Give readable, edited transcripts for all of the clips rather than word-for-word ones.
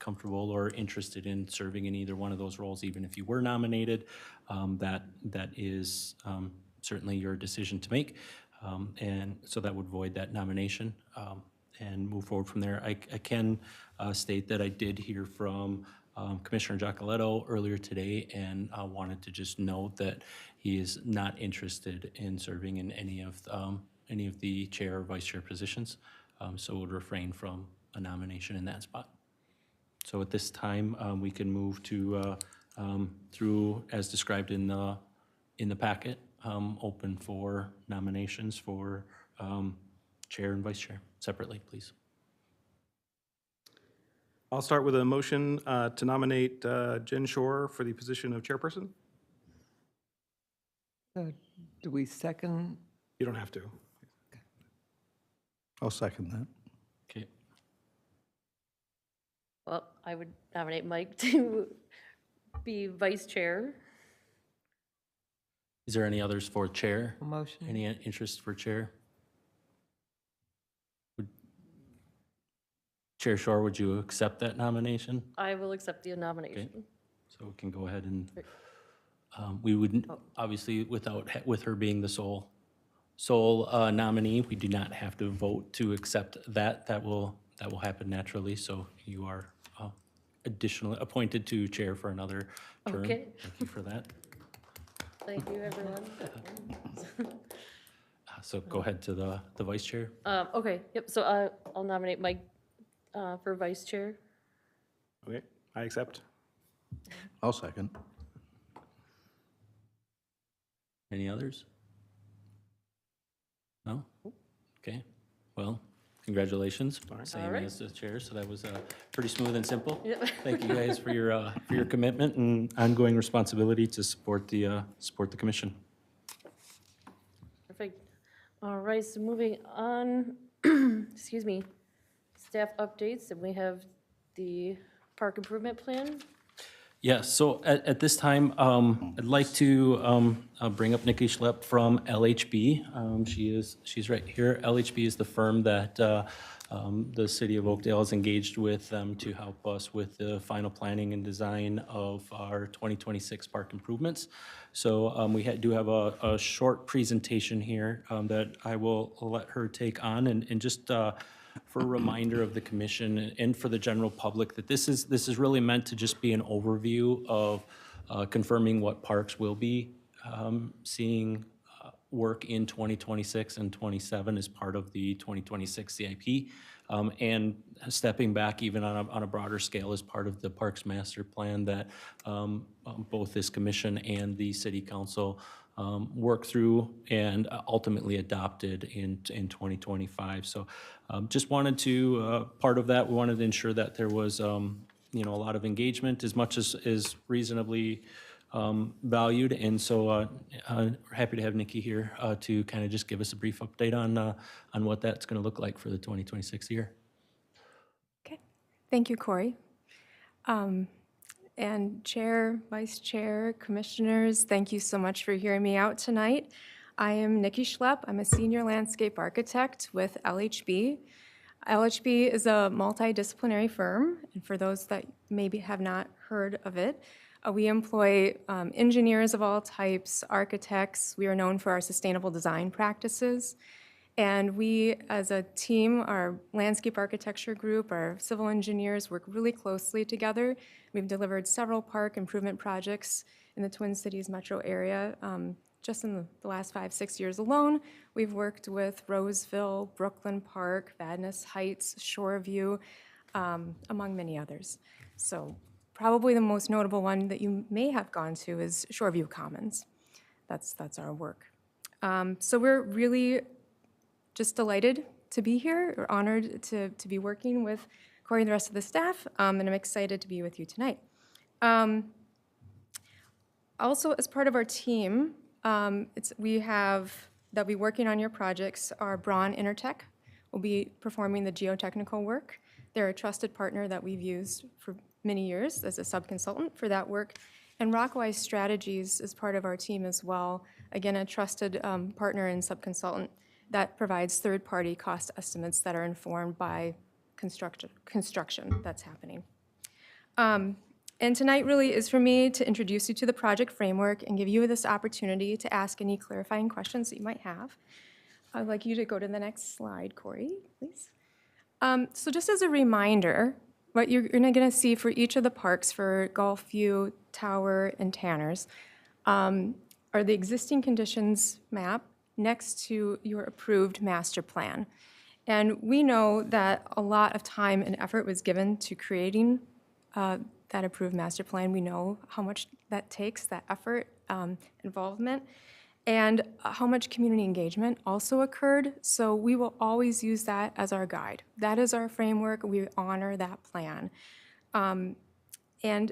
comfortable or interested in serving in either one of those roles, even if you were nominated, that is certainly your decision to make. And so that would void that nomination and move forward from there. I can state that I did hear from Commissioner Giacoletto earlier today, and wanted to just note that he is not interested in serving in any of the chair or vice chair positions, so would refrain from a nomination in that spot. So at this time, we can move to through as described in the packet, open for nominations for chair and vice chair separately, please. I'll start with a motion to nominate Jen Shore for the position of chairperson. Do we second? You don't have to. I'll second that. Okay. Well, I would nominate Mike to be vice chair. Is there any others for chair? Motion. Any interest for chair? Chair Shore, would you accept that nomination? I will accept the nomination. So we can go ahead and, we wouldn't, obviously, with her being the sole nominee, we do not have to vote to accept that. That will happen naturally, so you are additionally appointed to chair for another term. Okay. Thank you for that. Thank you, everyone. So go ahead to the vice chair. Okay, yep, so I'll nominate Mike for vice chair. Okay, I accept. I'll second. Any others? No? Okay, well, congratulations. Same All right. as the chair, so that was pretty smooth and simple. Yep. Thank you guys for your commitment and ongoing responsibility to support the commission. Perfect. All right, so moving on, excuse me, staff updates, and we have the park improvement plan. Yes, so at this time, I'd like to bring up Nikki Schlepp from LHB. She's right here. LHB is the firm that the city of Oakdale is engaged with to help us with the final planning and design of our 2026 park improvements. So we do have a short presentation here that I will let her take on, and just for a reminder of the commission and for the general public that this is really meant to just be an overview of confirming what parks will be seeing work in 2026 and 27 as part of the 2026 CIP, and stepping back even on a broader scale as part of the Parks Master Plan that both this commission and the city council worked through and ultimately adopted in 2025. So just wanted to, part of that, we wanted to ensure that there was a lot of engagement as much as is reasonably valued. And so we're happy to have Nikki here to kind of just give us a brief update on what that's going to look like for the 2026 year. Okay, thank you, Corey. And Chair, Vice Chair, Commissioners, thank you so much for hearing me out tonight. I am Nikki Schlepp. I'm a senior landscape architect with LHB. LHB is a multidisciplinary firm, and for those that maybe have not heard of it, we employ engineers of all types, architects. We are known for our sustainable design practices. And we, as a team, our landscape architecture group, our civil engineers work really closely together. We've delivered several park improvement projects in the Twin Cities metro area. Just in the last 5-6 years alone, we've worked with Roseville, Brooklyn Park, Vadnais Heights, Shoreview, among many others. So probably the most notable one that you may have gone to is Shoreview Commons. That's our work. So we're really just delighted to be here, or honored to be working with Corey and the rest of the staff, and I'm excited to be with you tonight. Also, as part of our team, we have, that be working on your projects, our Braun Intertech will be performing the geotechnical work. They're a trusted partner that we've used for many years as a sub-consultant for that work. And Rockwise Strategies is part of our team as well. Again, a trusted partner and sub-consultant that provides third-party cost estimates that are informed by construction that's happening. And tonight really is for me to introduce you to the project framework and give you this opportunity to ask any clarifying questions that you might have. I'd like you to go to the next slide, Corey, please. So just as a reminder, what you're going to see for each of the parks for Gulfview, Tower, and Tanners are the existing conditions map next to your approved master plan. And we know that a lot of time and effort was given to creating that approved master plan. We know how much that takes, that effort, involvement, and how much community engagement also occurred. So we will always use that as our guide. That is our framework. We honor that plan. And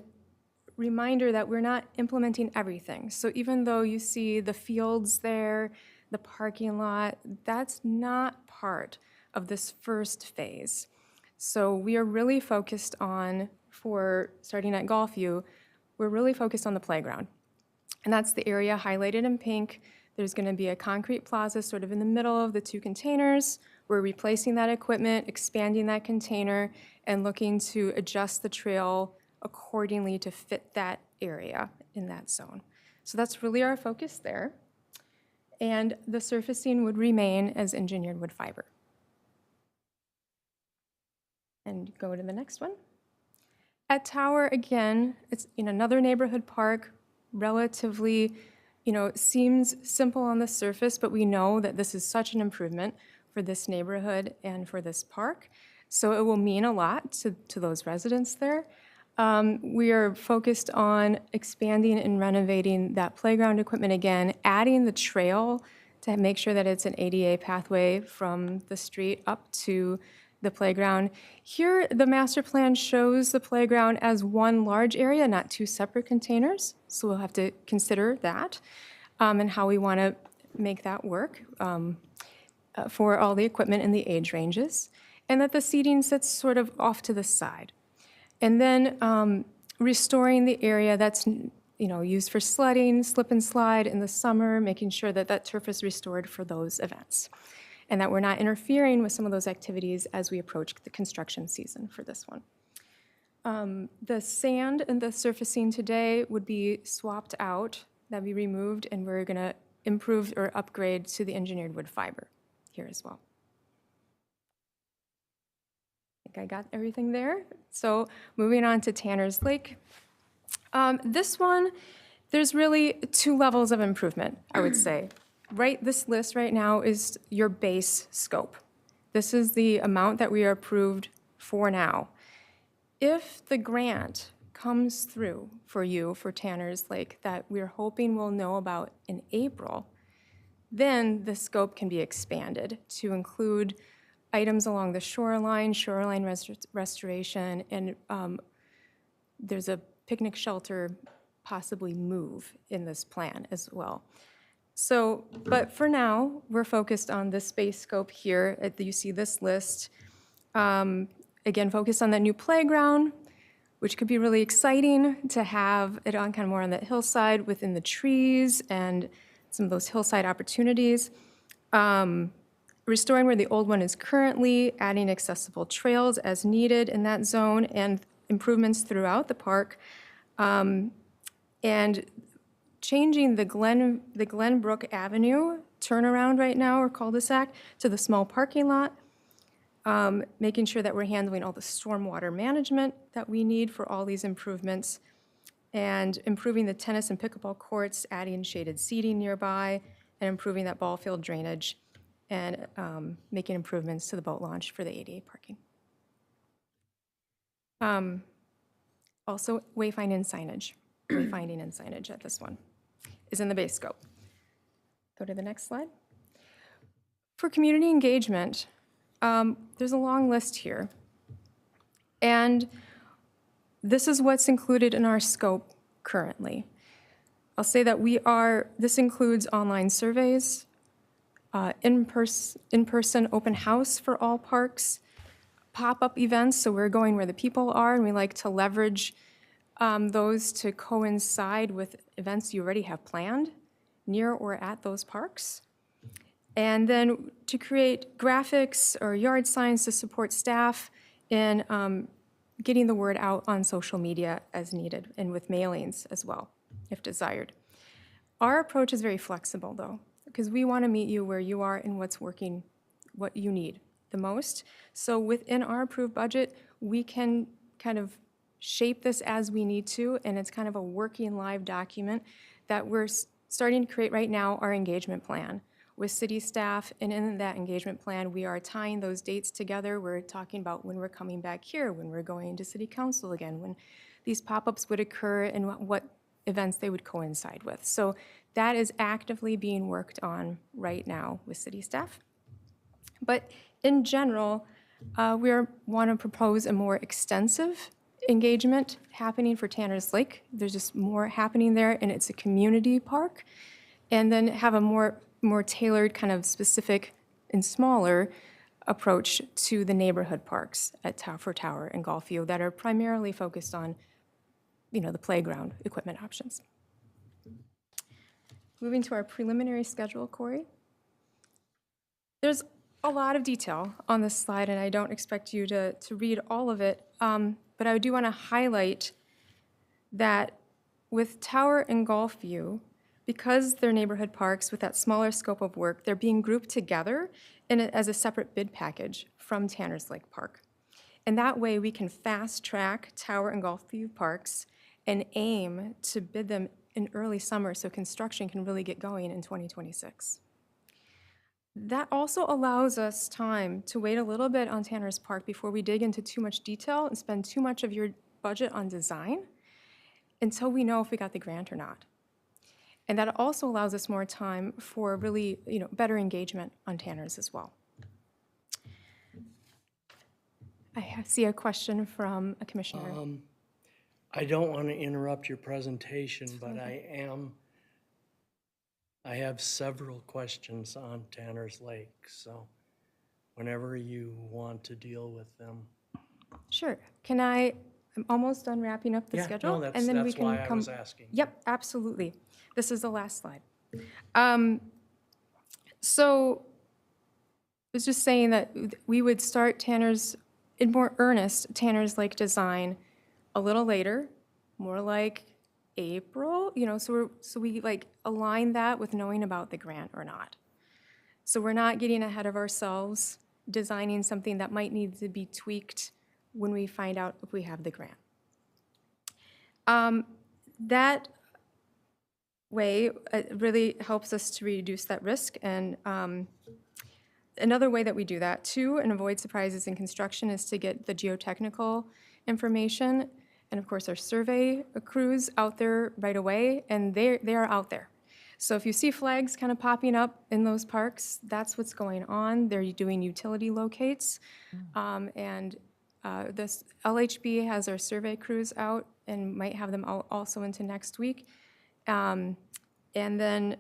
reminder that we're not implementing everything. So even though you see the fields there, the parking lot, that's not part of this first phase. So we are really focused on, for starting at Gulfview, we're really focused on the playground. And that's the area highlighted in pink. There's going to be a concrete plaza sort of in the middle of the two containers. We're replacing that equipment, expanding that container, and looking to adjust the trail accordingly to fit that area in that zone. So that's really our focus there. And the surfacing would remain as engineered wood fiber. And go to the next one. At Tower, again, it's in another neighborhood park, relatively, it seems simple on the surface, but we know that this is such an improvement for this neighborhood and for this park. So it will mean a lot to those residents there. We are focused on expanding and renovating that playground equipment again, adding the trail to make sure that it's an ADA pathway from the street up to the playground. Here, the master plan shows the playground as one large area, not two separate containers. So we'll have to consider that and how we want to make that work for all the equipment and the age ranges. And that the seating sits sort of off to the side. And then restoring the area that's used for sledding, slip and slide in the summer, making sure that that turf is restored for those events. And that we're not interfering with some of those activities as we approach the construction season for this one. The sand and the surfacing today would be swapped out, that'd be removed, and we're gonna improve or upgrade to the engineered wood fiber here as well. I think I got everything there. So moving on to Tanner's Lake. This one, there's really two levels of improvement, I would say. This list right now is your base scope. This is the amount that we are approved for now. If the grant comes through for you for Tanner's Lake that we're hoping we'll know about in April, then the scope can be expanded to include items along the shoreline restoration, and there's a picnic shelter possibly move in this plan as well. So, but for now, we're focused on this base scope here. You see this list. Again, focused on that new playground, which could be really exciting to have it on kind of more on that hillside within the trees and some of those hillside opportunities. Restoring where the old one is currently, adding accessible trails as needed in that zone, and improvements throughout the park. And changing the Glenbrook Avenue turnaround right now, or cul-de-sac, to the small parking lot, making sure that we're handling all the stormwater management that we need for all these improvements, and improving the tennis and pickleball courts, adding shaded seating nearby, and improving that ball field drainage, and making improvements to the boat launch for the ADA parking. Also, wayfinding and signage at this one is in the base scope. Go to the next slide. For community engagement, there's a long list here. And this is what's included in our scope currently. I'll say that this includes online surveys, in-person open house for all parks, pop-up events, so we're going where the people are, and we like to leverage those to coincide with events you already have planned near or at those parks. And then to create graphics or yard signs to support staff in getting the word out on social media as needed and with mailings as well, if desired. Our approach is very flexible, though, because we want to meet you where you are and what's working, what you need the most. So within our approved budget, we can kind of shape this as we need to, and it's kind of a working live document that we're starting to create right now, our engagement plan with city staff. And in that engagement plan, we are tying those dates together. We're talking about when we're coming back here, when we're going to city council again, when these pop-ups would occur, and what events they would coincide with. So that is actively being worked on right now with city staff. But in general, we want to propose a more extensive engagement happening for Tanner's Lake. There's just more happening there, and it's a community park. And then have a more tailored, kind of specific and smaller approach to the neighborhood parks at for Tower and Golfview that are primarily focused on, the playground equipment options. Moving to our preliminary schedule, Corey. There's a lot of detail on this slide, and I don't expect you to read all of it, but I do want to highlight that with Tower and Golfview, because they're neighborhood parks with that smaller scope of work, they're being grouped together as a separate bid package from Tanner's Lake Park. And that way we can fast track Tower and Golfview parks and aim to bid them in early summer so construction can really get going in 2026. That also allows us time to wait a little bit on Tanner's Park before we dig into too much detail and spend too much of your budget on design until we know if we got the grant or not. And that also allows us more time for really, better engagement on Tanner's as well. I see a question from a commissioner. I don't want to interrupt your presentation, but I have several questions on Tanner's Lake, so whenever you want to deal with them. Sure. I'm almost done wrapping up the schedule. No, and then we that's can why I was asking. Yep, absolutely. This is the last slide. So I was just saying that we would start in more earnest, Tanner's Lake design a little later, more like April, so we align that with knowing about the grant or not. So we're not getting ahead of ourselves, designing something that might need to be tweaked when we find out if we have the grant. That way, it really helps us to reduce that risk. And another way that we do that too, and avoid surprises in construction, is to get the geotechnical information and of course our survey crews out there right away, and they are out there. So if you see flags kind of popping up in those parks, that's what's going on. They're doing utility locates. This LHB has our survey crews out and might have them also into next week. And then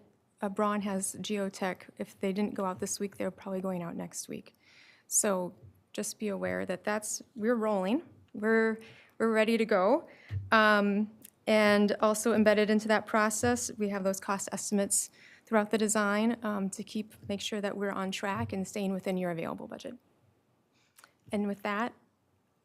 Braun has geotech. If they didn't go out this week, they're probably going out next week. So just be aware that we're rolling. We're ready to go. And also embedded into that process, we have those cost estimates throughout the design to make sure that we're on track and staying within your available budget. And with that,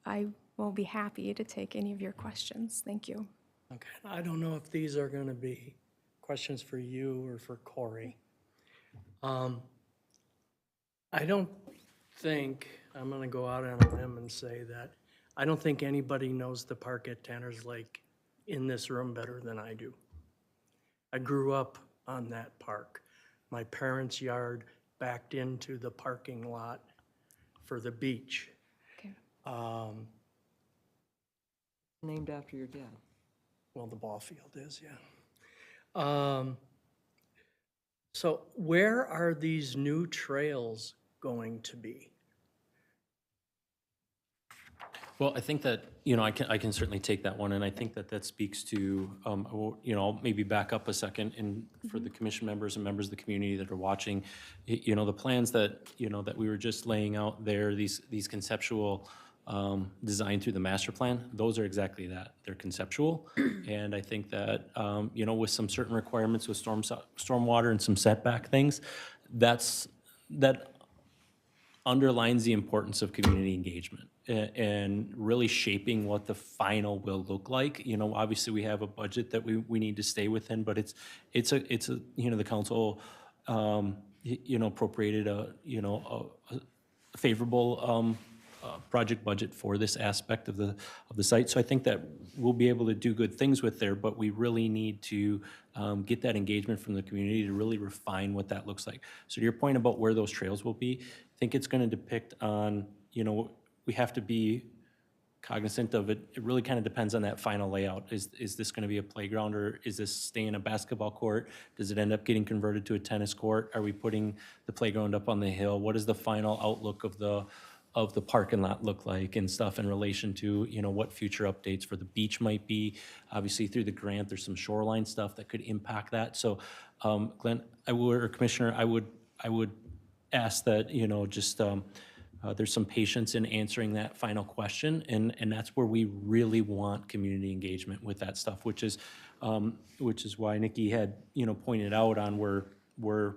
I will be happy to take any of your questions. Thank you. Okay, I don't know if these are going to be questions for you or for Corey. I don't think, I'm going to go out on a limb and say that I don't think anybody knows the park at Tanner's Lake in this room better than I do. I grew up on that park. My parents' yard backed into the parking lot for the beach. Okay. Named after your dad. Well, the ball field is, yeah. So where are these new trails going to be? Well, I think that, I can certainly take that one, and I think that speaks to, I'll maybe back up a second and for the commission members and members of the community that are watching, the plans that we were just laying out there, these conceptual design through the master plan, those are exactly that. They're conceptual. And I think that, with some certain requirements with stormwater and some setback things, that underlines the importance of community engagement and really shaping what the final will look like. You know, obviously we have a budget that we need to stay within, but it's a, you know, the council, you know, appropriated a favorable, project budget for this aspect of the site. So I think that we'll be able to do good things with there, but we really need to get that engagement from the community to really refine what that looks like. So to your point about where those trails will be, I think it's going to depict on, you know, we have to be cognizant of it. It really kind of depends on that final layout. Is this going to be a playground, or is this staying a basketball court? Does it end up getting converted to a tennis court? Are we putting the playground up on the hill? What is the final outlook of the parking lot look like and stuff in relation to, you know, what future updates for the beach might be? Obviously, through the grant, there's some shoreline stuff that could impact that. So, Glenn, or Commissioner, I would ask that, you know, just there's some patience in answering that final question, and that's where we really want community engagement with that stuff, which is why Nikki had, you know, pointed out on where we're,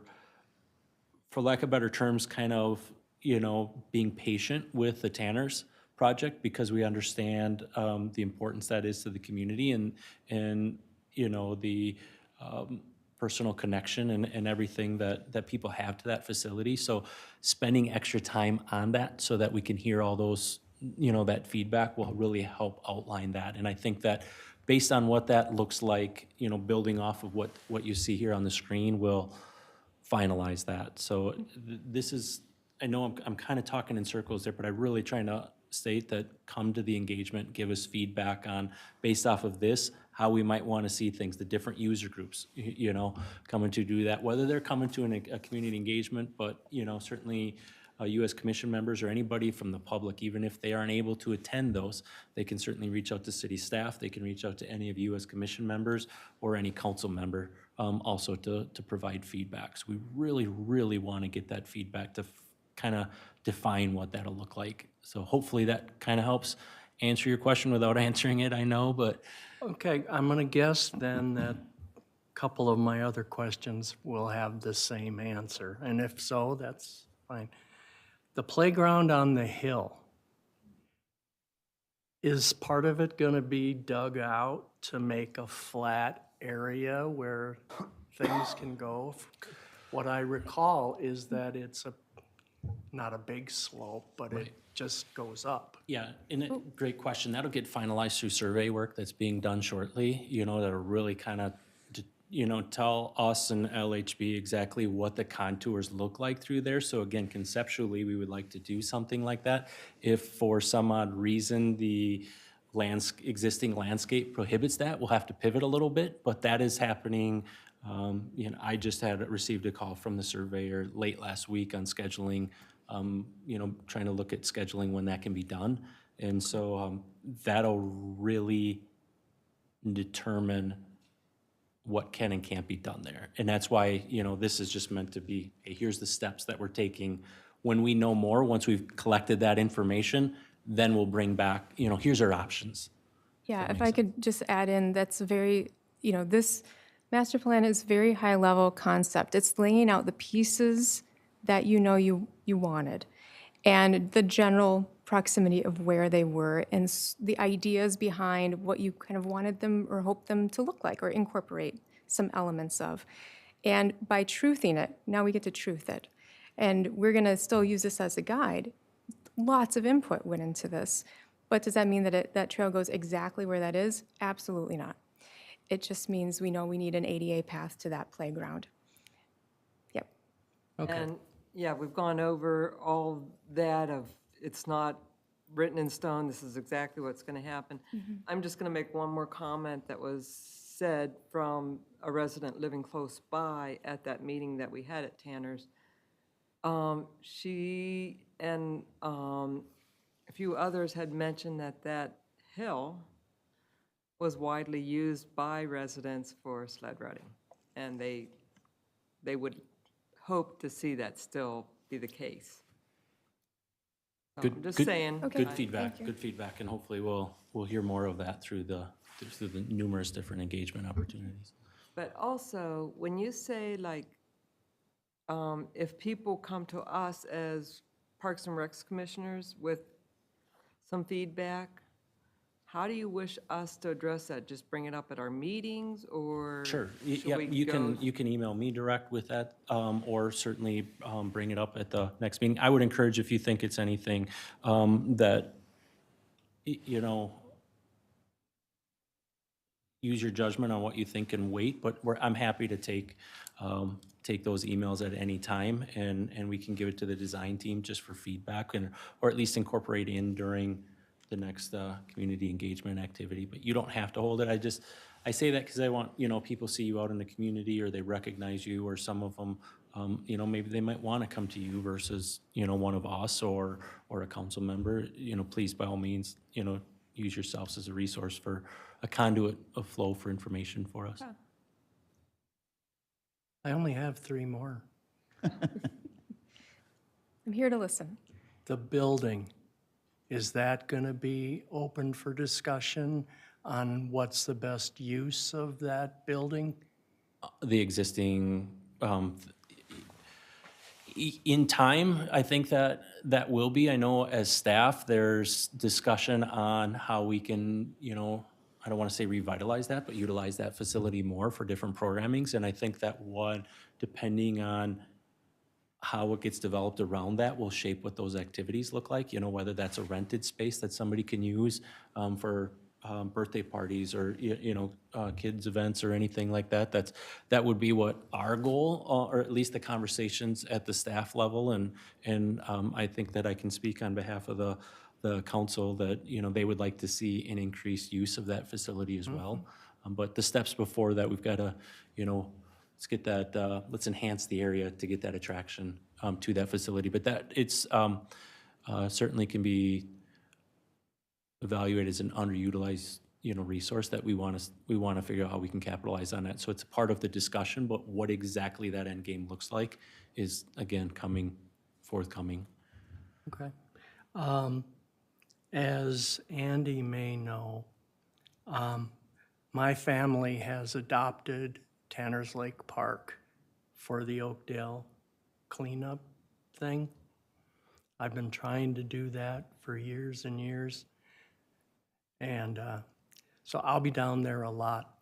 for lack of better terms, kind of, you know, being patient with the Tanners project, because we understand the importance that is to the community and you know, the personal connection and everything that people have to that facility. So spending extra time on that so that we can hear all those, you know, that feedback will really help outline that. And I think that based on what that looks like, you know, building off of what you see here on the screen will finalize that. So this is, I know I'm kind of talking in circles there, but I'm really trying to state that come to the engagement, give us feedback on, based off of this, how we might want to see things, the different user groups, you know, coming to do that, whether they're coming to a community engagement, but, you know, certainly U.S. Commission members or anybody from the public, even if they aren't able to attend those, they can certainly reach out to city staff, they can reach out to any of U.S. Commission members or any council member also to provide feedback. So we really, really want to get that feedback to kind of define what that'll look like. So hopefully that kind of helps answer your question without answering it, I know, but. Okay, I'm going to guess then that a couple of my other questions will have the same answer. And if so, that's fine. The playground on the hill, is part of it going to be dug out to make a flat area where things can go? What I recall is that it's not a big slope, but it just goes up. Yeah, and great question. That'll get finalized through survey work that's being done shortly, you know, that'll really kind of, you know, tell us and LHB exactly what the contours look like through there. So again, conceptually, we would like to do something like that. If for some odd reason the existing landscape prohibits that, we'll have to pivot a little bit, but that is happening. You know, I just received a call from the surveyor late last week on scheduling, you know, trying to look at scheduling when that can be done. And so that'll really determine what can and can't be done there. And that's why, you know, this is just meant to be, hey, here's the steps that we're taking. When we know more, once we've collected that information, then we'll bring back, you know, here's our options. Yeah, if I could just add in, that's very, you know, this master plan is very high-level concept. It's laying out the pieces that you know you wanted, and the general proximity of where they were, and the ideas behind what you kind of wanted them or hoped them to look like or incorporate some elements of. And by truthing it, now we get to truth it. And we're going to still use this as a guide. Lots of input went into this. But does that mean that that trail goes exactly where that is? Absolutely not. It just means we know we need an ADA path to that playground. Yep. Okay. And, yeah, we've gone over all that of, it's not written in stone, this is exactly what's going to happen. I'm just going to make one more comment that was said from a resident living close by at that meeting that we had at Tanner's. She and a few others had mentioned that that hill was widely used by residents for sled riding, and they would hope to see that still be the case. So Good- I'm just good- saying. Okay. Good feedback, good feedback, and hopefully we'll hear more of that through the numerous different engagement opportunities. But also, when you say like, if people come to us as Parks and Recs commissioners with some feedback. How do you wish us to address that? Just bring it up at our meetings, or? Sure. should Yeah, we you go- can email me direct with that, or certainly bring it up at the next meeting. I would encourage, if you think it's anything that, you know, use your judgment on what you think and wait, but I'm happy to take those emails at any time, and we can give it to the design team just for feedback, or at least incorporate in during the next community engagement activity. But you don't have to hold it. I say that because I want, you know, people see you out in the community, or they recognize you, or some of them, you know, maybe they might want to come to you versus, you know, one of us or a council member. You know, please, by all means, you know, use yourselves as a resource for a conduit of flow for information for us. I only have 3 more. I'm here to listen. The building, is that going to be open for discussion on what's the best use of that building? The existing, in time, I think that will be. I know as staff, there's discussion on how we can, you know, I don't want to say revitalize that, but utilize that facility more for different programmings. And I think that depending on how it gets developed around that, will shape what those activities look like. You know, whether that's a rented space that somebody can use for birthday parties, or kids events or anything like that. That would be what our goal, or at least the conversations at the staff level. And I think that I can speak on behalf of the council that, you know, they would like to see an increased use of that facility as well. But the steps before that, we've got to, you know, let's get that, let's enhance the area to get that attraction to that facility. But that it's certainly can be evaluated as an underutilized, you know, resource that we want to figure out how we can capitalize on that. So it's a part of the discussion, but what exactly that end game looks like is, again, forthcoming. Okay. As Andy may know, my family has adopted Tanner's Lake Park for the Oakdale cleanup thing. I've been trying to do that for years and years. And so I'll be down there a lot,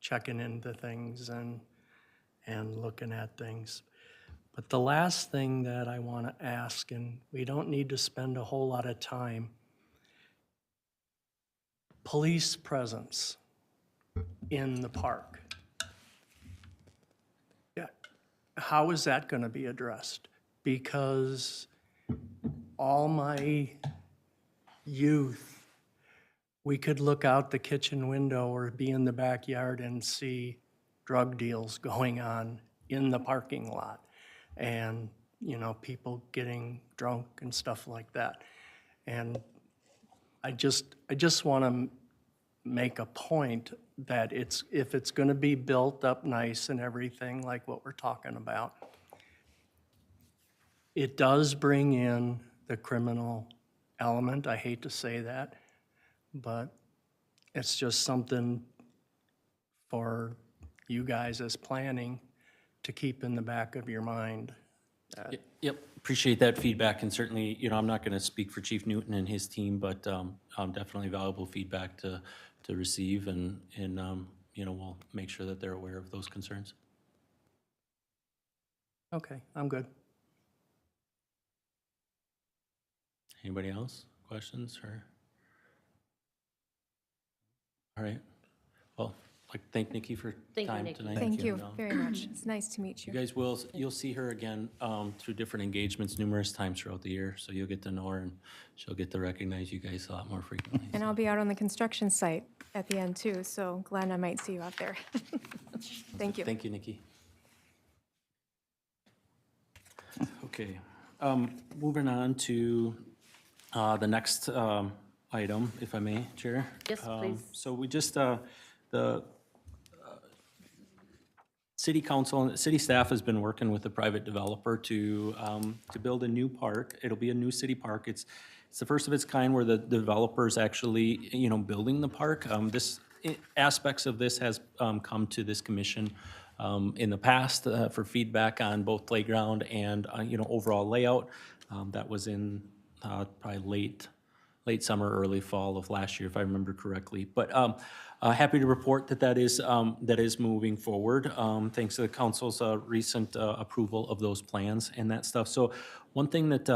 checking into things and looking at things. But the last thing that I want to ask, and we don't need to spend a whole lot of time, police presence in the park. Yeah, how is that going to be addressed? Because all my youth, we could look out the kitchen window or be in the backyard and see drug deals going on in the parking lot, and, you know, people getting drunk and stuff like that. And I just want to make a point that if it's going to be built up nice and everything like what we're talking about, it does bring in the criminal element. I hate to say that, but it's just something for you guys as planning to keep in the back of your mind. Yep, appreciate that feedback, and certainly, you know, I'm not going to speak for Chief Newton and his team, but definitely valuable feedback to receive, and you know, we'll make sure that they're aware of those concerns. Okay, I'm good. Anybody else? Questions or? All right. Well, I'd like to thank Nikki for Thank you, time Nikki. tonight. Thank you And, very much. It's nice to meet you you. guys you'll see her again through different engagements numerous times throughout the year, so you'll get to know her, and she'll get to recognize you guys a lot more frequently. And I'll be out on the construction site at the end too, so Glenn, I might see you out there. Thank you. Thank you, Nikki. Okay, moving on to the next item, if I may, Chair. Yes, please. So we just, the city council and city staff has been working with a private developer to build a new park. It'll be a new city park. It's the first of its kind where the developer's actually, you know, building the park. Aspects of this has come to this commission in the past for feedback on both playground and, you know, overall layout. That was in probably late summer, early fall of last year, if I remember correctly. But happy to report that that is moving forward, thanks to the council's recent approval of those plans and that stuff. So one thing that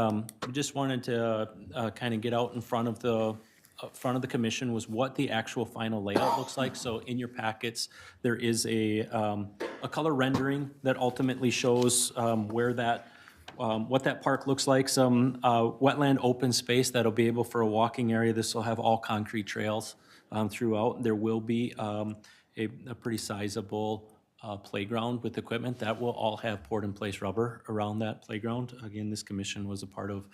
we just wanted to kind of get out in front of the commission was what the actual final layout looks like. So in your packets, there is a color rendering that ultimately shows where that what that park looks like, some wetland open space that'll be able for a walking area. This will have all concrete trails throughout. There will be a pretty sizable playground with equipment. That will all have poured-in-place rubber around that playground. Again, this commission was a part of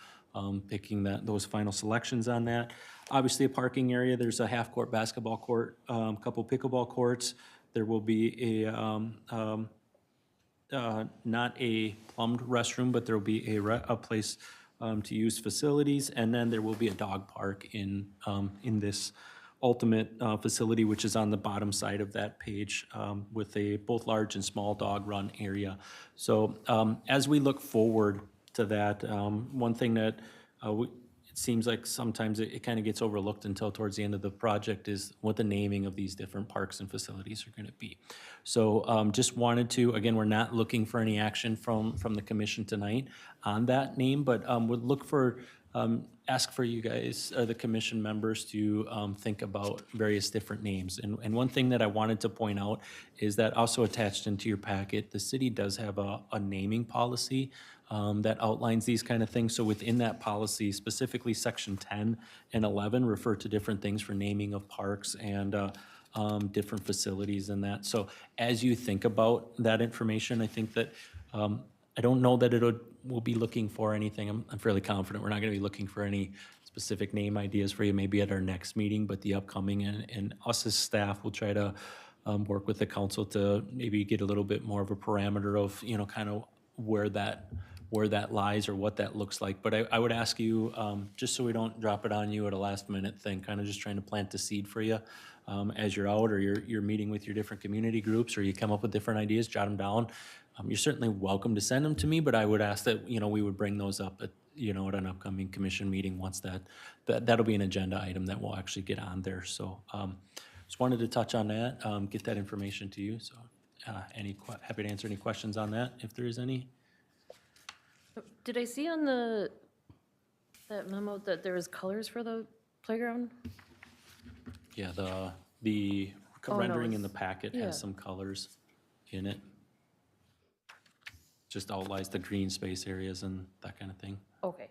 picking those final selections on that. Obviously, a parking area. There's a half-court basketball court, a couple pickleball courts. There will be not a plumbed restroom, but there will be a place to use facilities, and then there will be a dog park in this ultimate facility, which is on the bottom side of that page, with a both large and small dog run area. So as we look forward to that, one thing that it seems like sometimes it kind of gets overlooked until towards the end of the project is what the naming of these different parks and facilities are going to be. So just wanted to, again, we're not looking for any action from the commission tonight on that name, but would look for, ask for you guys, the commission members, to think about various different names. And one thing that I wanted to point out is that also attached into your packet, the city does have a naming policy that outlines these kind of things. So within that policy, specifically section 10 and 11 refer to different things for naming of parks and different facilities and that. So as you think about that information, I think that, I don't know that we'll be looking for anything. I'm fairly confident we're not gonna be looking for any specific name ideas for you, maybe at our next meeting, but the upcoming, and us as staff will try to work with the council to maybe get a little bit more of a parameter of, kind of where that lies or what that looks like. But I would ask you, just so we don't drop it on you at a last minute thing, kind of just trying to plant the seed for you as you're out, or you're meeting with your different community groups, or you come up with different ideas, jot them down. You're certainly welcome to send them to me, but I would ask that, we would bring those up at, at an upcoming commission meeting once that'll be an agenda item that we'll actually get on there. So just wanted to touch on that, get that information to you. So happy to answer any questions on that, if there is any. Did I see on that memo that there was colors for the playground? Yeah, the Oh, no, rendering in the it's- packet yeah. has some colors in it. Just outlines the green space areas and that kind of thing. Okay,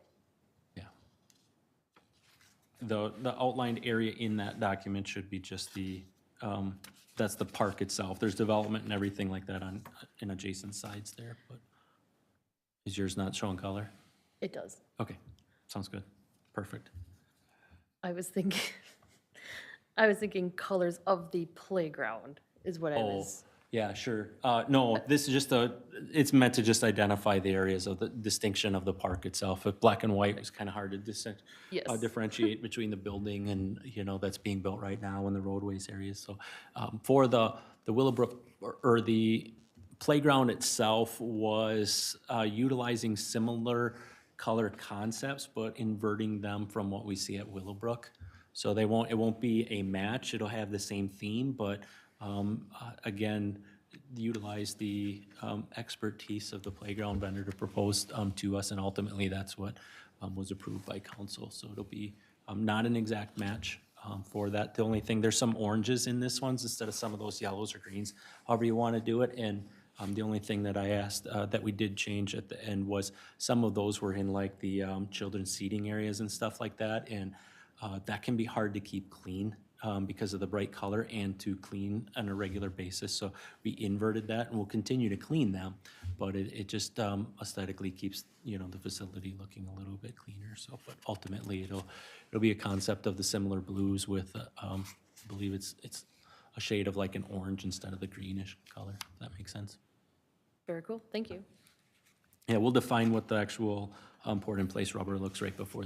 Yeah. The outlined area in that document should be just that's the park itself. There's development and everything like that in adjacent sides there, but is yours not showing color? it does. Okay, sounds good. Perfect. I was thinking, colors of the playground is what I Oh, was. yeah, sure. No, this is just it's meant to just identify the areas of the distinction of the park itself. If black and white is kind of hard to Yes. differentiate between the building and, that's being built right now and the roadways areas. So for the Willowbrook, or the playground itself was utilizing similar color concepts, but inverting them from what we see at Willowbrook. So it won't be a match. It'll have the same theme, but again, utilize the expertise of the playground vendor to propose to us, and ultimately that's what was approved by council. So it'll be not an exact match for that. The only thing, there's some oranges in this ones instead of some of those yellows or greens, however you want to do it. And the only thing that I asked that we did change at the end was some of those were in like the children's seating areas and stuff like that, and that can be hard to keep clean because of the bright color and to clean on a regular basis. So we inverted that, and we'll continue to clean them, but it just aesthetically keeps, the facility looking a little bit cleaner. So, but ultimately it'll be a concept of the similar blues with, I believe it's a shade of like an orange instead of the greenish color, if that makes sense. Very cool, thank you. Yeah, we'll define what the actual poured-in-place rubber looks right before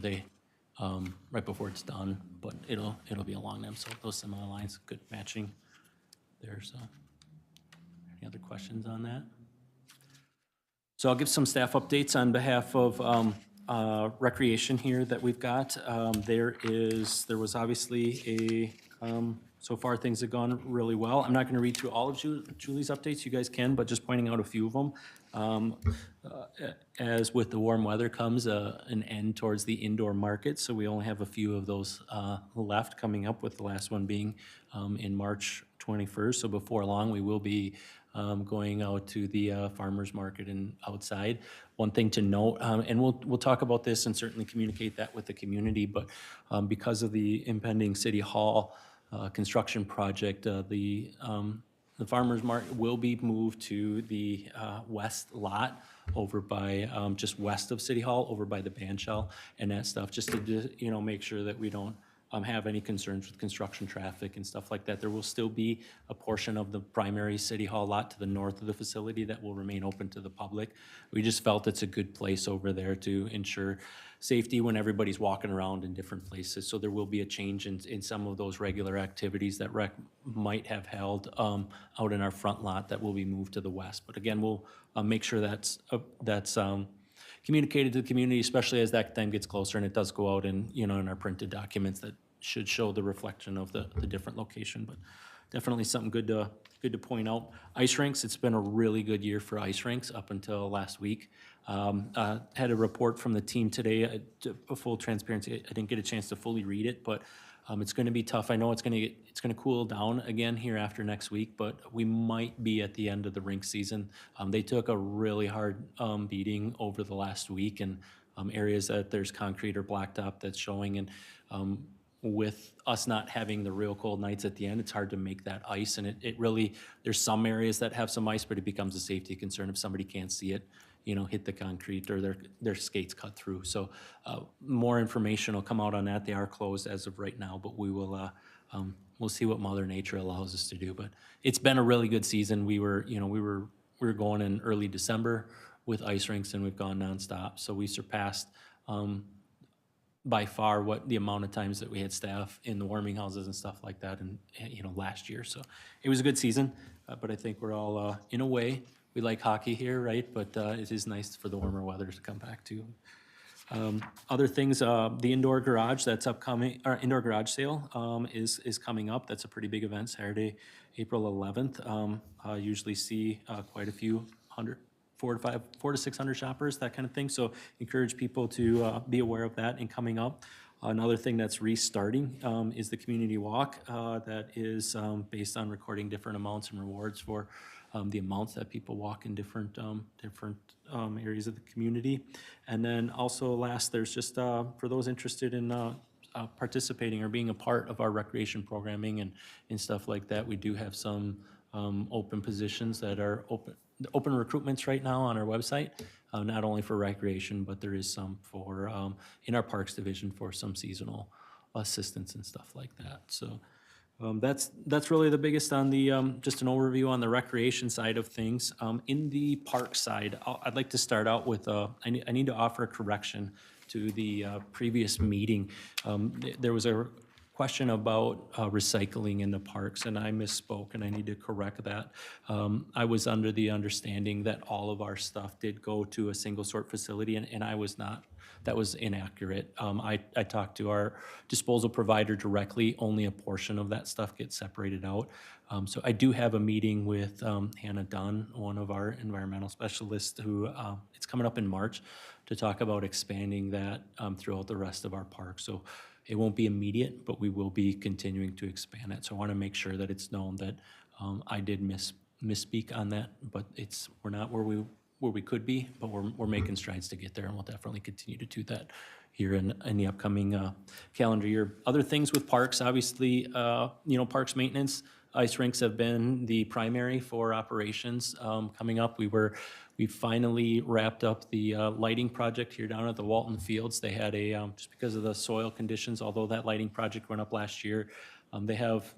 it's done, but it'll be along them. So those similar lines, good matching there. So, any other questions on that? So I'll give some staff updates on behalf of recreation here that we've got. There was obviously so far things have gone really well. I'm not going to read through all of Julie's updates, you guys can, but just pointing out a few of them. As with the warm weather comes an end towards the indoor market, so we only have a few of those left coming up, with the last one being in March 21st. So before long, we will be going out to the farmers market and outside. One thing to note, and we'll talk about this and certainly communicate that with the community, but because of the impending City Hall construction project, the farmers market will be moved to the west lot over by, just west of City Hall, over by the band shell and that stuff, just to, make sure that we don't have any concerns with construction traffic and stuff like that. There will still be a portion of the primary City Hall lot to the north of the facility that will remain open to the public. We just felt it's a good place over there to ensure safety when everybody's walking around in different places. So there will be a change in some of those regular activities that rec might have held out in our front lot that will be moved to the west. But again, we'll make sure that's communicated to the community, especially as that time gets closer, and it does go out in, in our printed documents that should show the reflection of the different location. But definitely something good to point out. Ice rinks, it's been a really good year for ice rinks up until last week. Had a report from the team today, full transparency, I didn't get a chance to fully read it, but it's going to be tough. I know it's going to cool down again here after next week, but we might be at the end of the rink season. They took a really hard beating over the last week, and areas that there's concrete or blacktop that's showing, and with us not having the real cold nights at the end, it's hard to make that ice, and it really, there's some areas that have some ice, but it becomes a safety concern if somebody can't see it, hit the concrete or their skates cut through. So more information will come out on that. They are closed as of right now, but we will we'll see what Mother Nature allows us to do. But it's been a really good season. We were going in early December with ice rinks, and we've gone nonstop. So we surpassed by far what the amount of times that we had staff in the warming houses and stuff like that, and last year. So it was a good season, but I think we're all in a way, we like hockey here, right? But it is nice for the warmer weather to come back to. Other things, the indoor garage that's upcoming, our indoor garage sale is coming up. That's a pretty big event, Saturday, April 11th. I usually see quite a few 400 to 600 shoppers, that kind of thing. So encourage people to be aware of that and coming up. Another thing that's restarting is the community walk that is based on recording different amounts and rewards for the amounts that people walk in different areas of the community. And then also last, there's just for those interested in participating or being a part of our recreation programming and stuff like that, we do have some open positions that are open recruitments right now on our website, not only for recreation, but there is some for in our parks division for some seasonal assistance and stuff like that. So that's really the biggest on the just an overview on the recreation side of things. In the park side, I'd like to start out with I need to offer a correction to the previous meeting. There was a question about recycling in the parks, and I misspoke, and I need to correct that. I was under the understanding that all of our stuff did go to a single sort facility, and I was not. That was inaccurate. I talked to our disposal provider directly. Only a portion of that stuff gets separated out. So I do have a meeting with Hannah Dunn, one of our environmental specialists, who it's coming up in March, to talk about expanding that throughout the rest of our park. So it won't be immediate, but we will be continuing to expand it. So I want to make sure that it's known that I did misspeak on that, but we're not where we could be, but we're making strides to get there, and we'll definitely continue to do that here in the upcoming calendar year. Other things with parks, obviously, parks maintenance, ice rinks have been the primary for operations coming up. We finally wrapped up the lighting project here down at the Walton Fields. They had just because of the soil conditions, although that lighting project went up last year, they have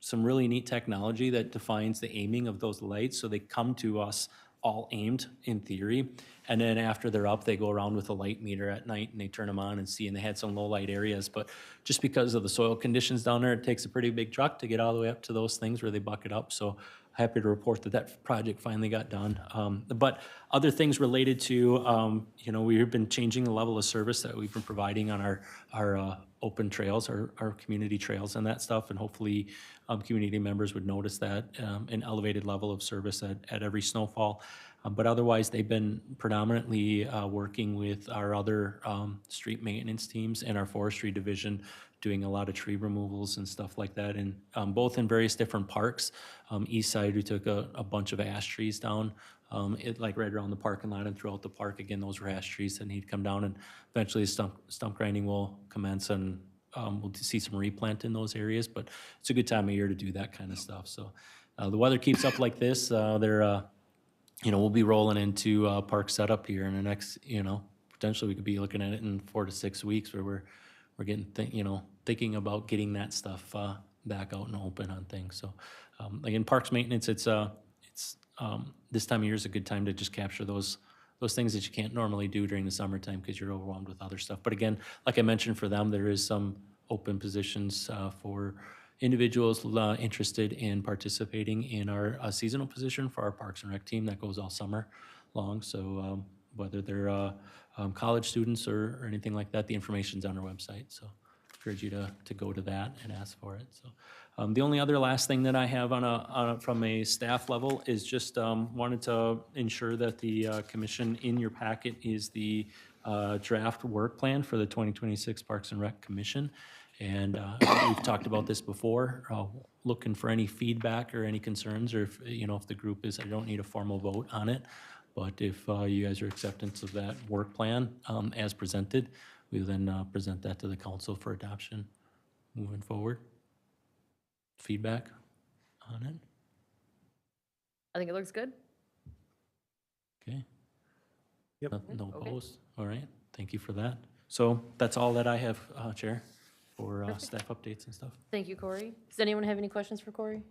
some really neat technology that defines the aiming of those lights. So they come to us all aimed in theory. And then after they're up, they go around with a light meter at night and they turn them on and see, and they had some low light areas. But just because of the soil conditions down there, it takes a pretty big truck to get all the way up to those things where they bucket up. So happy to report that that project finally got done. But other things related to, we've been changing the level of service that we've been providing on our open trails, our community trails and that stuff. And hopefully community members would notice that, an elevated level of service at every snowfall. But otherwise, they've been predominantly working with our other street maintenance teams and our forestry division, doing a lot of tree removals and stuff like that, and both in various different parks. East side, we took a bunch of ash trees down, like right around the parking lot and throughout the park. Again, those were ash trees that need to come down, and eventually stump grinding will commence, and we'll see some replant in those areas. But it's a good time of year to do that kind of stuff. So the weather keeps up like this, we'll be rolling into park setup here in the next, potentially we could be looking at it in 4 to 6 weeks, where we're getting, thinking about getting that stuff back out and open on things. So again, parks maintenance, it's this time of year is a good time to just capture those things that you can't normally do during the summertime because you're overwhelmed with other stuff. But again, like I mentioned, for them, there is some open positions for individuals interested in participating in our seasonal position for our Parks and Rec team that goes all summer long. So whether they're college students or anything like that, the information's on our website. So I encourage you to go to that and ask for it. So the only other last thing that I have from a staff level is just wanted to ensure that the commission in your packet is the draft work plan for the 2026 Parks and Rec Commission. And we've talked about this before, looking for any feedback or any concerns, or if the group is, I don't need a formal vote on it, but if you guys are acceptance of that work plan as presented, we then present that to the council for adoption moving forward. Feedback on it? I think it looks good. Okay. Yep. No Okay. opposed? All right, thank you for that. So that's all that I have, Chair, for staff updates and stuff. Thank you, Corey. Does anyone have any questions for Corey?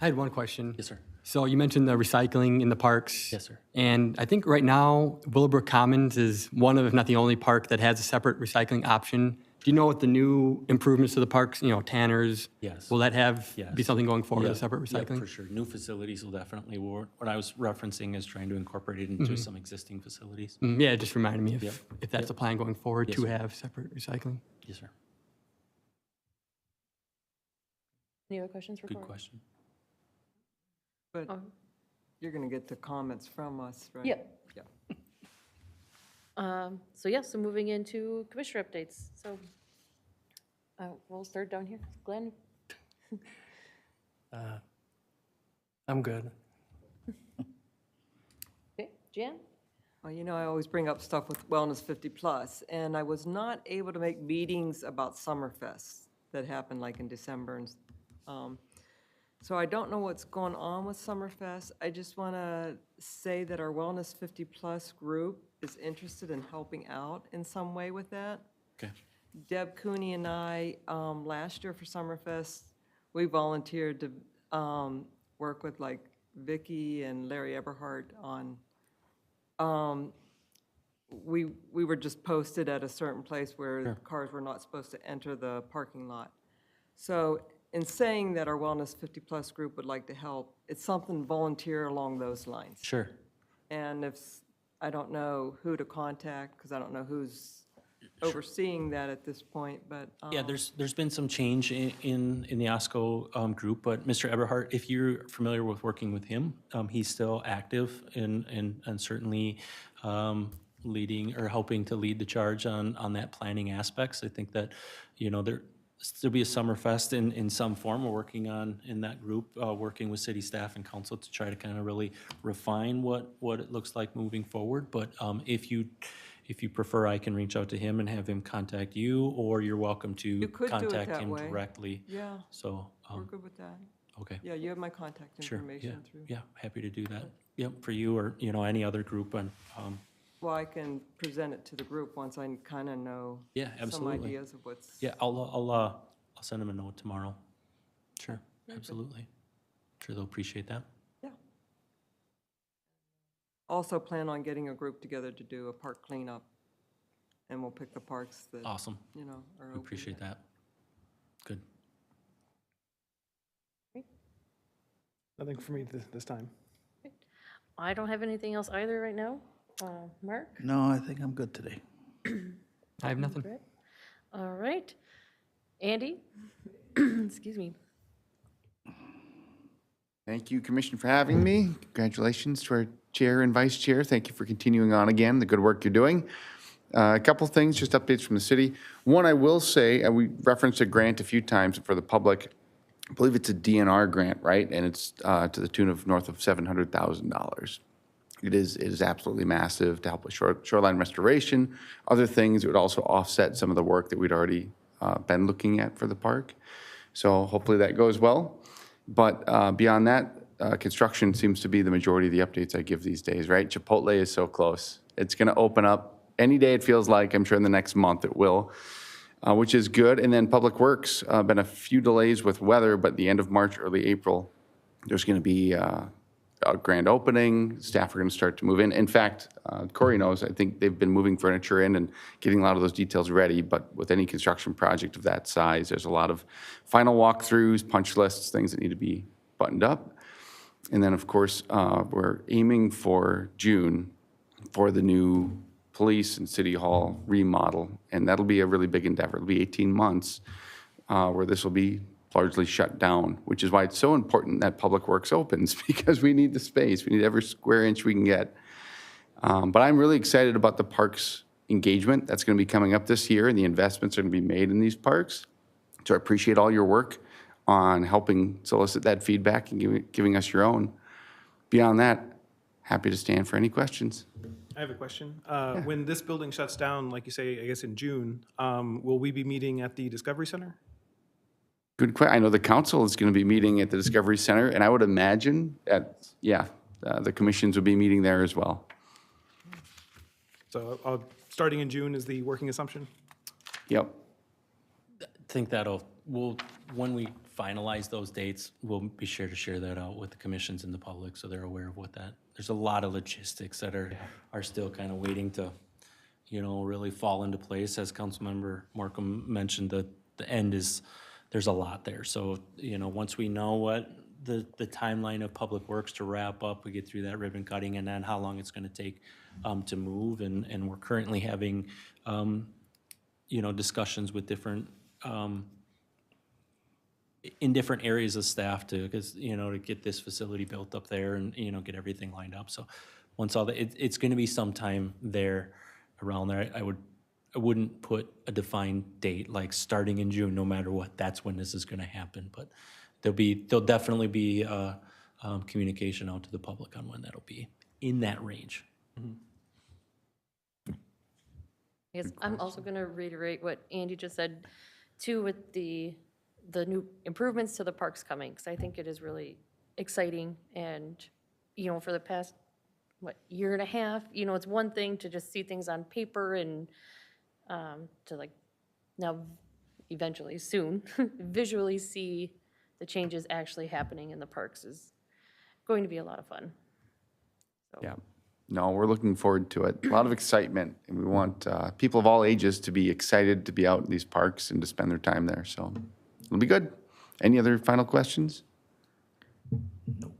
I had one question. Yes, sir. So you mentioned the recycling in the parks. Yes, sir. And I think right now Willowbrook Commons is one of, if not the only park that has a separate recycling option. Do you know what the new improvements to the parks, Tanners? Yes. Will that be Yes. something going forward, Yeah, a separate yeah, recycling? for sure. New facilities will definitely work. What I was referencing is trying to incorporate it into some existing facilities. Yeah, it just reminded me Yep. if that's a plan going forward Yes, to sir. have separate recycling. Yes, sir. Any other questions for Good Corey? question. But Oh. you're going to get the comments from us, right? Yep. Yeah. So moving into commissioner updates. So we'll start down here. Glenn? I'm good. Okay, Jan? Well, I always bring up stuff with Wellness 50 Plus, and I was not able to make meetings about Summerfest that happened like in December. So I don't know what's going on with Summerfest. I just want to say that our Wellness 50 Plus group is interested in helping out in some way with that. Okay. Deb Cooney and I, last year for Summerfest, we volunteered to work with like Vicky and Larry Eberhardt on, we were just posted at a certain place where cars were not supposed to enter the parking lot. So in saying that our Wellness 50 Plus group would like to help, it's something volunteer along those lines. Sure. And I don't know who to contact, because I don't know who's overseeing that at this point, but. Yeah, there's been some change in the OSCO group, but Mr. Eberhardt, if you're familiar with working with him, he's still active and certainly leading or helping to lead the charge on that planning aspects. I think that, there'll be a Summerfest in some form. We're working on, in that group, working with city staff and council to try to kind of really refine what it looks like moving forward. But if you prefer, I can reach out to him and have him contact you, or you're welcome to You could do it contact that him way. directly. Yeah, So, we're good with that. okay, Yeah, you have my contact sure, yeah, information through. yeah, happy to do that. Yep, for you or, any other group. And Well, I can present it to the group once I kind of know yeah, some absolutely. ideas of what's. Yeah, I'll send him a note tomorrow. Sure, absolutely. Sure, they'll appreciate that. Yeah. also plan on getting a group together to do a park cleanup. And we'll pick the parks that, Awesome. you know, are We open. appreciate that. Good. Nothing for me this time. I don't have anything else either right now. Mark? No, I think I'm good today. I have nothing. Brett? All right. Andy? Excuse me. Thank you, Commissioner, for having me. Congratulations to our chair and vice chair. Thank you for continuing on again, the good work you're doing. A couple things, just updates from the city. One, I will say, and we referenced a grant a few times for the public. I believe it's a DNR grant, right? And it's to the tune of north of $700,000. It is absolutely massive to help with shoreline restoration. Other things, it would also offset some of the work that we'd already been looking at for the park. So hopefully that goes well. But beyond that, construction seems to be the majority of the updates I give these days, right? Chipotle is so close. It's going to open up any day, it feels like. I'm sure in the next month it will, which is good. And then Public Works, been a few delays with weather, but the end of March, early April, there's going to be a grand opening. Staff are going to start to move in. In fact, Corey knows, I think they've been moving furniture in and getting a lot of those details ready. But with any construction project of that size, there's a lot of final walkthroughs, punch lists, things that need to be buttoned up. And then, of course, we're aiming for June for the new police and city hall remodel. And that'll be a really big endeavor. It'll be 18 months where this will be largely shut down, which is why it's so important that Public Works opens, because we need the space. We need every square inch we can get. But I'm really excited about the parks engagement that's going to be coming up this year, and the investments are going to be made in these parks. So I appreciate all your work on helping solicit that feedback and giving us your own. Beyond that, happy to stand for any questions. I have a question. When this building shuts down, like you say, I guess in June, will we be meeting at the Discovery Center? Good question. I know the council is going to be meeting at the Discovery Center, and I would imagine that, the commissions will be meeting there as well. So starting in June is the working assumption? Yep. I think when we finalize those dates, we'll be sure to share that out with the commissions and the public so they're aware of what there's a lot of logistics that are still kind of waiting to, really fall into place. As Councilmember Markham mentioned, the end there's a lot there. So, once we know what the timeline of Public Works to wrap up, we get through that ribbon cutting, and then how long it's going to take to move. And we're currently having, discussions with different, in different areas of staff to get this facility built up there and, get everything lined up. So once all it's going to be sometime there, around there. I wouldn't put a defined date, like starting in June, no matter what, that's when this is going to happen. But there'll definitely be communication out to the public on when that'll be in that range. I guess I'm also going to reiterate what Andy just said, too, with the new improvements to the parks coming, because I think it is really exciting. And, for the past, year and a half, it's one thing to just see things on paper and to now eventually soon visually see the changes actually happening in the parks is going to be a lot of fun. So. Yeah. No, we're looking forward to it. A lot of excitement, and we want people of all ages to be excited to be out in these parks and to spend their time there. So it'll be good. Any other final questions? Nope.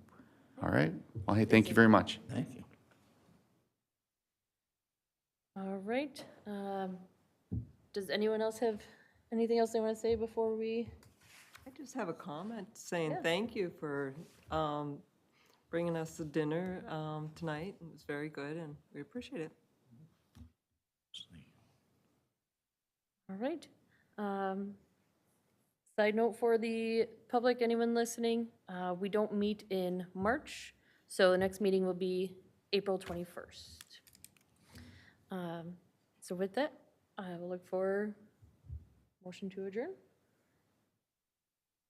All right. Well, hey, thank you very much. Thank you. All right. Does anyone else have anything else they want to say before we? I just have a comment saying Yeah. thank you for bringing us the dinner tonight. It was very good, and we appreciate it. All right. Side note for the public, anyone listening, we don't meet in March, so the next meeting will be April 21st. So with that, I will look for motion to adjourn.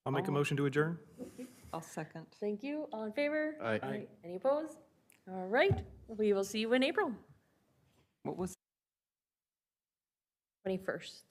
I'll make a motion to adjourn. I'll second. Thank you. All in favor? Aye. Any opposed? All right. We will see you in April What was 21st.